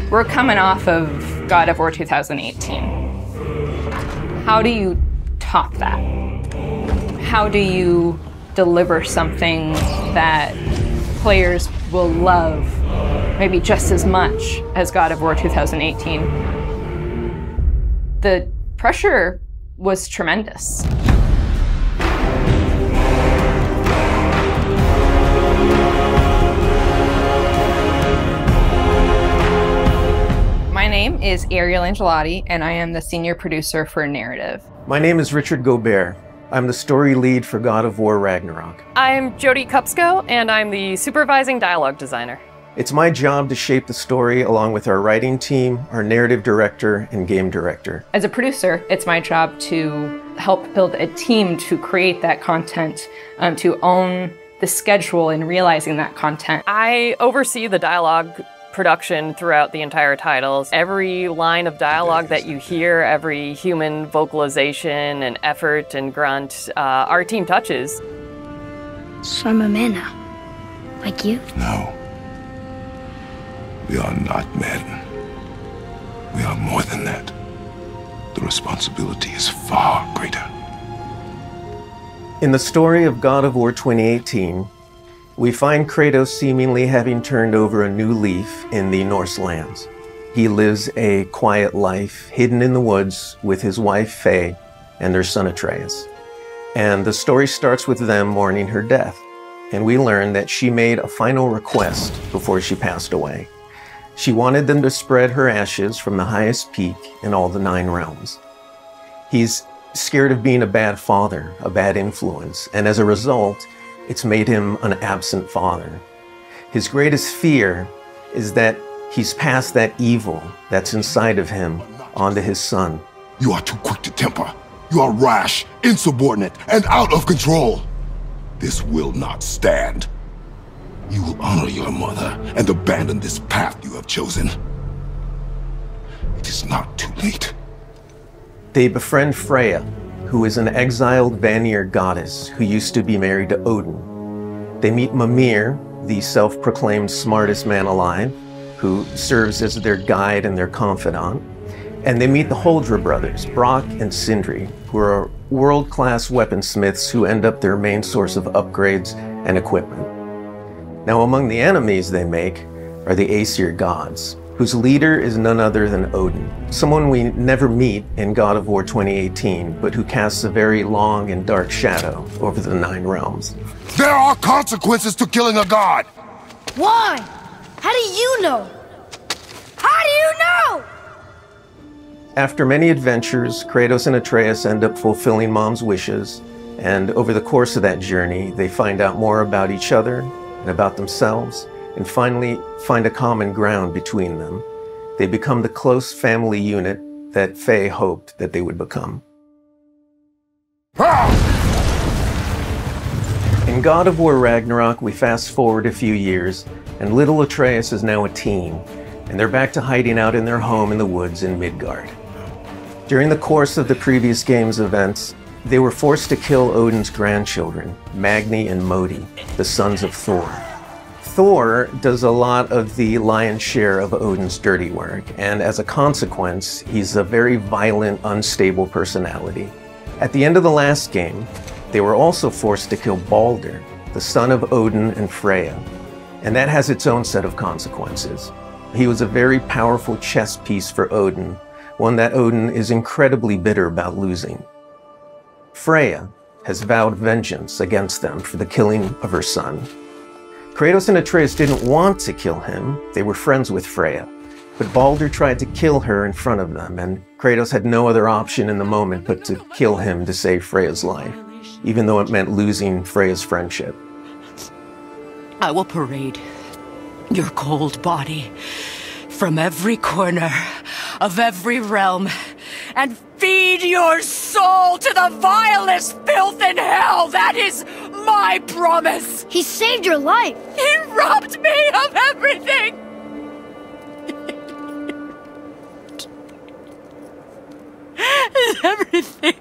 We're coming off of God of War 2018. How do you top that? How do you deliver something that players will love maybe just as much as God of War 2018? The pressure was tremendous. My name is Ariel Angelotti, and I am the senior producer for narrative. My name is Richard Gobert. I'm the story lead for God of War Ragnarök. I'm Jody Kupsko, and I'm the supervising dialogue designer. It's my job to shape the story along with our writing team, our narrative director, and game director. As a producer, it's my job to help build a team to create that content, to own the schedule in realizing that content. I oversee the dialogue production throughout the entire titles. Every line of dialogue that you hear, every human vocalization and effort and grunt, our team touches. So I'm a man now, like you? No. We are not men. We are more than that. The responsibility is far greater. In the story of God of War 2018, we find Kratos seemingly having turned over a new leaf in the Norse lands. He lives a quiet life, hidden in the woods with his wife Faye and their son Atreus. And the story starts with them mourning her death. And we learn that she made a final request before she passed away. She wanted them to spread her ashes from the highest peak in all the 9 realms. He's scared of being a bad father, a bad influence, and as a result, it's made him an absent father. His greatest fear is that he's passed that evil that's inside of him onto his son. You are too quick to temper. You are rash, insubordinate, and out of control. This will not stand. You will honor your mother and abandon this path you have chosen. It is not too late. They befriend Freya, who is an exiled Vanir goddess who used to be married to Odin. They meet Mimir, the self-proclaimed smartest man alive, who serves as their guide and their confidant. And they meet the Holdra brothers, Brock and Sindri, who are world-class weaponsmiths who end up their main source of upgrades and equipment. Now, among the enemies they make are the Aesir gods, whose leader is none other than Odin, someone we never meet in God of War 2018, but who casts a very long and dark shadow over the 9 realms. There are consequences to killing a god! Why? How do you know? How do you know? After many adventures, Kratos and Atreus end up fulfilling Mom's wishes, and over the course of that journey, they find out more about each other and about themselves, and finally find a common ground between them. They become the close family unit that Faye hoped that they would become. In God of War Ragnarök, we fast forward a few years, and little Atreus is now a teen, and they're back to hiding out in their home in the woods in Midgard. During the course of the previous game's events, they were forced to kill Odin's grandchildren, Magni and Modi, the sons of Thor. Thor does a lot of the lion's share of Odin's dirty work, and as a consequence, he's a very violent, unstable personality. At the end of the last game, they were also forced to kill Balder, the son of Odin and Freya, and that has its own set of consequences. He was a very powerful chess piece for Odin, one that Odin is incredibly bitter about losing. Freya has vowed vengeance against them for the killing of her son. Kratos and Atreus didn't want to kill him, they were friends with Freya, but Balder tried to kill her in front of them, and Kratos had no other option in the moment but to kill him to save Freya's life, even though it meant losing Freya's friendship. I will parade your cold body from every corner of every realm and feed your soul to the vilest filth in hell. That is my promise. He saved your life. He robbed me of everything. Everything.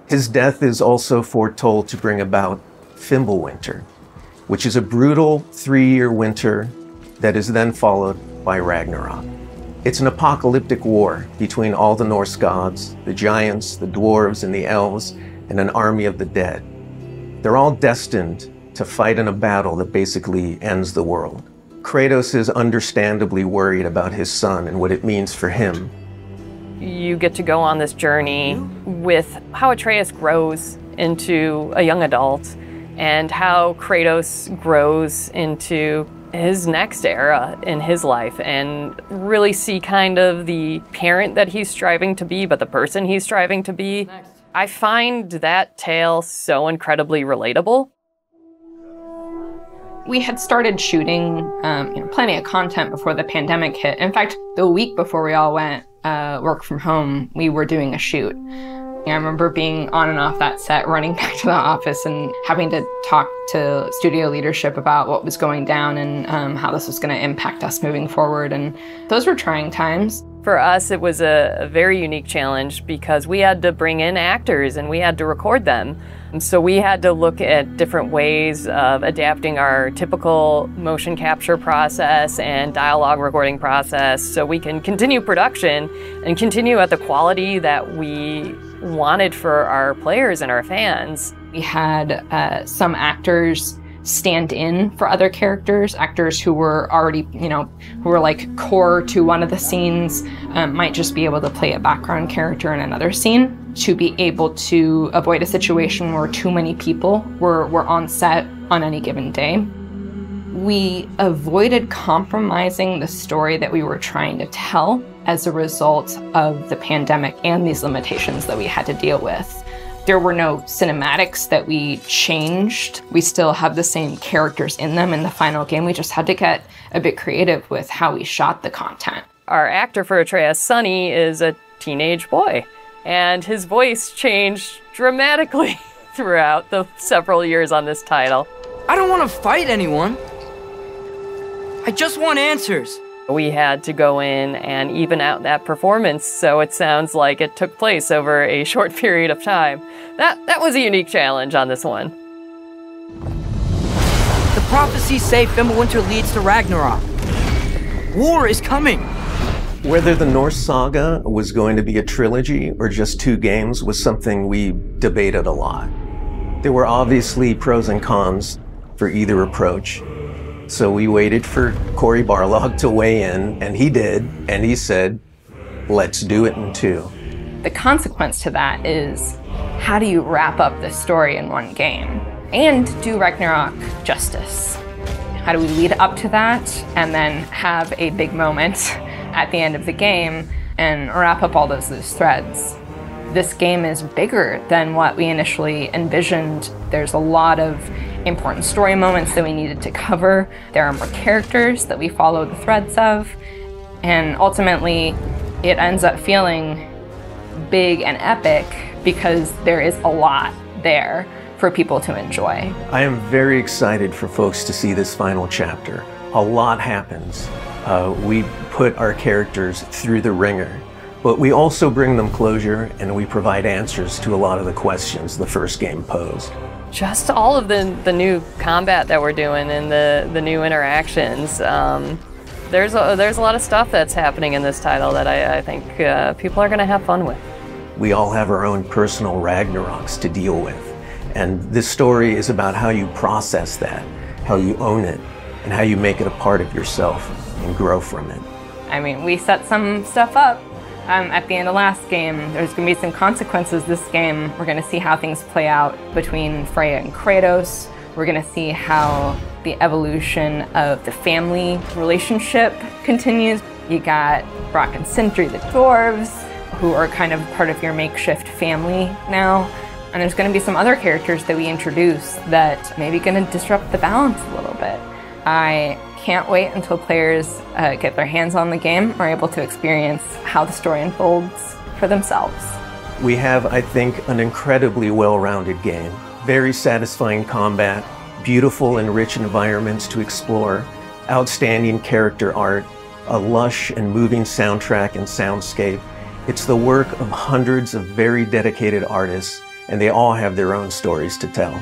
His death is also foretold to bring about Fimbulwinter, which is a brutal 3-year winter that is then followed by Ragnarok. It's an apocalyptic war between all the Norse gods, the giants, the dwarves, and the elves, and an army of the dead. They're all destined to fight in a battle that basically ends the world. Kratos is understandably worried about his son and what it means for him. You get to go on this journey with how Atreus grows into a young adult and how Kratos grows into his next era in his life, and really see kind of the parent that he's striving to be, but the person he's striving to be. I find that tale so incredibly relatable. We had started shooting plenty of content before the pandemic hit. In fact, the week before we all went work from home, we were doing a shoot. I remember being on and off that set, running back to the office and having to talk to studio leadership about what was going down and how this was going to impact us moving forward. And those were trying times. For us, it was a very unique challenge because we had to bring in actors and we had to record them. And so we had to look at different ways of adapting our typical motion capture process and dialogue recording process so we can continue production and continue at the quality that we wanted for our players and our fans. We had some actors stand in for other characters, actors who were already, who were like core to one of the scenes, might just be able to play a background character in another scene to be able to avoid a situation where too many people were on set on any given day. We avoided compromising the story that we were trying to tell as a result of the pandemic and these limitations that we had to deal with. There were no cinematics that we changed. We still have the same characters in them in the final game. We just had to get a bit creative with how we shot the content. Our actor for Atreus, Sonny, is a teenage boy, and his voice changed dramatically throughout the several years on this title. I don't want to fight anyone. I just want answers. We had to go in and even out that performance so it sounds like it took place over a short period of time. That was a unique challenge on this one. The prophecies say Fimbulwinter leads to Ragnarok. War is coming. Whether the Norse saga was going to be a trilogy or just 2 games was something we debated a lot. There were obviously pros and cons for either approach. So we waited for Cory Barlog to weigh in, and he did, and he said, let's do it in 2. The consequence to that is, how do you wrap up the story in one game and do Ragnarok justice? How do we lead up to that and then have a big moment at the end of the game and wrap up all those loose threads? This game is bigger than what we initially envisioned. There's a lot of important story moments that we needed to cover. There are more characters that we follow the threads of, and ultimately it ends up feeling big and epic because there is a lot there for people to enjoy. I am very excited for folks to see this final chapter. A lot happens. We put our characters through the ringer, but we also bring them closure and we provide answers to a lot of the questions the first game posed. Just all of the new combat that we're doing and the new interactions. There's a lot of stuff that's happening in this title that I think people are going to have fun with. We all have our own personal Ragnaroks to deal with. And this story is about how you process that, how you own it, and how you make it a part of yourself and grow from it. I mean, we set some stuff up at the end of last game. There's going to be some consequences this game. We're going to see how things play out between Freya and Kratos. We're going to see how the evolution of the family relationship continues. You got Brock and Sindri, the dwarves, who are kind of part of your makeshift family now. And there's going to be some other characters that we introduce that maybe going to disrupt the balance a little bit. I can't wait until players get their hands on the game, are able to experience how the story unfolds for themselves. We have, I think, an incredibly well-rounded game. Very satisfying combat, beautiful and rich environments to explore, outstanding character art, a lush and moving soundtrack and soundscape. It's the work of hundreds of very dedicated artists, and they all have their own stories to tell.